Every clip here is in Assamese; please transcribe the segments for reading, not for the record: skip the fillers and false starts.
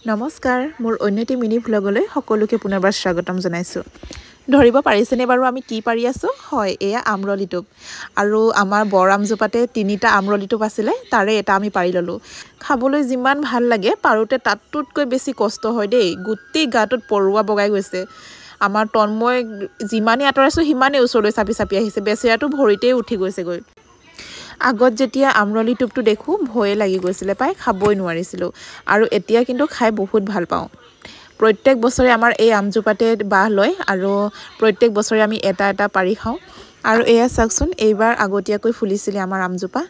নমস্কাৰ মোৰ অন্যটি মিনি ভ্লগলৈ সকলোকে পুনৰবাৰ স্বাগতম জনাইছো ধৰিব পাৰিছেনে বাৰু আমি কি পাৰি আছো হয় এয়া আমৰলিটোপ আৰু আমাৰ বৰ আমজোপাতে তিনিটা আমৰলিটোপ আছিলে তাৰে এটা আমি পাৰি ললো খাবলৈ যিমান ভাল লাগে পাৰোতে তাতকৈ বেছি কষ্ট হয় দেই গুটি গাটোত পৰুৱা বগাই গৈছে আমাৰ তন্ময় যিমানে আতৰাইছো হিমানে ওচৰলৈ চাপি চাপি আহিছে বেচেৰাটো ভৰিতে উঠি গৈছে গৈ আগত যেতিয়া আমৰলিটোপটো দেখো ভয়ে লাগি গৈছিলে পাই খাবই নোৱাৰিছিলো আৰু এতিয়া কিন্তু খাই বহুত ভাল পাওঁ প্ৰত্যেক বছৰে আমাৰ এই আমজোপাতে বাহ লয় আৰু প্ৰত্যেক বছৰে আমি এটা এটা পাৰি খাওঁ আৰু এয়া চাকচোন এইবাৰ আগতীয়াকৈ ফুলিছিলে আমাৰ আমজোপা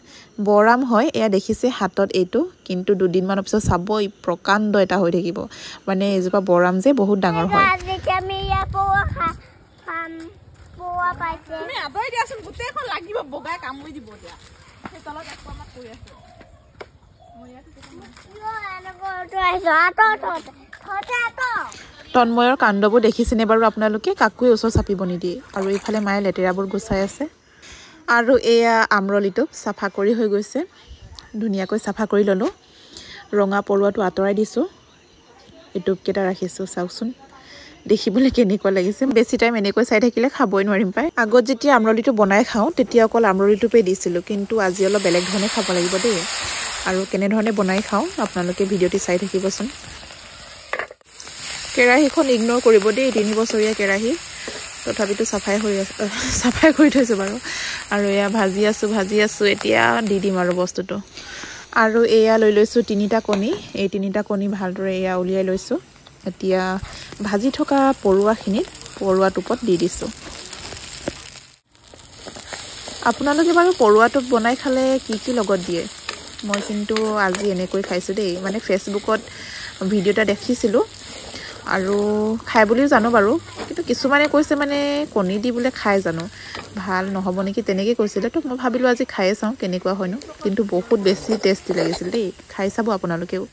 বৰাম হয় এয়া দেখিছে হাতত এইটো কিন্তু দুদিন মানৰ পিছত চাব ই প্ৰকাণ্ড এটা হৈ থাকিব মানে এইজোপা বৰাম যে বহুত ডাঙৰ হয় পোৱা পাইছে তুমি আদৈ দিয়াচোন গুটেখন লাগিব বগাই কামুৰি দিব দিয়া সেই তলত এক পামা কৰি আছে তন্ময়ৰ কাণ্ডবোৰ দেখিছেনে বাৰু আপোনালোকে কাকুৱে ওচৰ চাপিব নিদিয়ে আৰু এইফালে মায়ে লেতেৰাবোৰ গুচাই আছে আৰু এয়া আমৰলিটোপ চাফা কৰি হৈ গৈছে ধুনীয়াকৈ চাফা কৰি ললো ৰঙা পৰুৱাটো আঁতৰাই দিছো এটুপ কেটা ৰাখিছো চাওকচোন দেখিবলৈ কেনেকুৱা লাগিছে বেছি টাইম এনেকৈ চাই থাকিলে খাবই নোৱাৰিম পাই আগত যেতিয়া আমৰলিটো বনাই খাওঁ তেতিয়া অকল আমৰলিটোপে দিছিলো কিন্তু আজি অলপ বেলেগ ধৰণে খাব লাগিব দেই আৰু কেনে ধৰণে বনাই খাওঁ আপোনালোকে ভিডিঅ'টি চাই থাকিবচোন কেৰাহীখন ইগনোৰ কৰিব দেই 3 বছৰীয়া কেৰাহী তথাপিতো চাফাই কৰি থৈছো বাৰু আৰু এয়া ভাজি আছো এতিয়া দি দিম আৰু বস্তুটো আৰু এয়া লৈ লৈছো 3টা কণী এই 3টা কণী ভালদৰে এয়া উলিয়াই লৈছো এতিয়া ভাজি থকা পৰুৱা টোপত দি দিছো আপোনালোকে বাৰু পৰুৱাটোপ বনাই খালে কি লগত দিয়ে মই কিন্তু আজি এনেকৈ খাইছো দেই মানে ফেচবুকত ভিডিও এটা দেখিছিলো আৰু খাই বুলিও জানো বাৰু কিন্তু কিছুমানে কৈছে মানে কণী দি বুলে খাই জানো ভাল নহব নেকি তেনেকৈ কৈছিলে তো মই ভাবিলো আজি খাইয়ে চাওঁ কেনেকুৱা হয়নো কিন্তু বহুত বেছি টেষ্টি লাগিছিল দেই খাই চাব আপোনালোকেও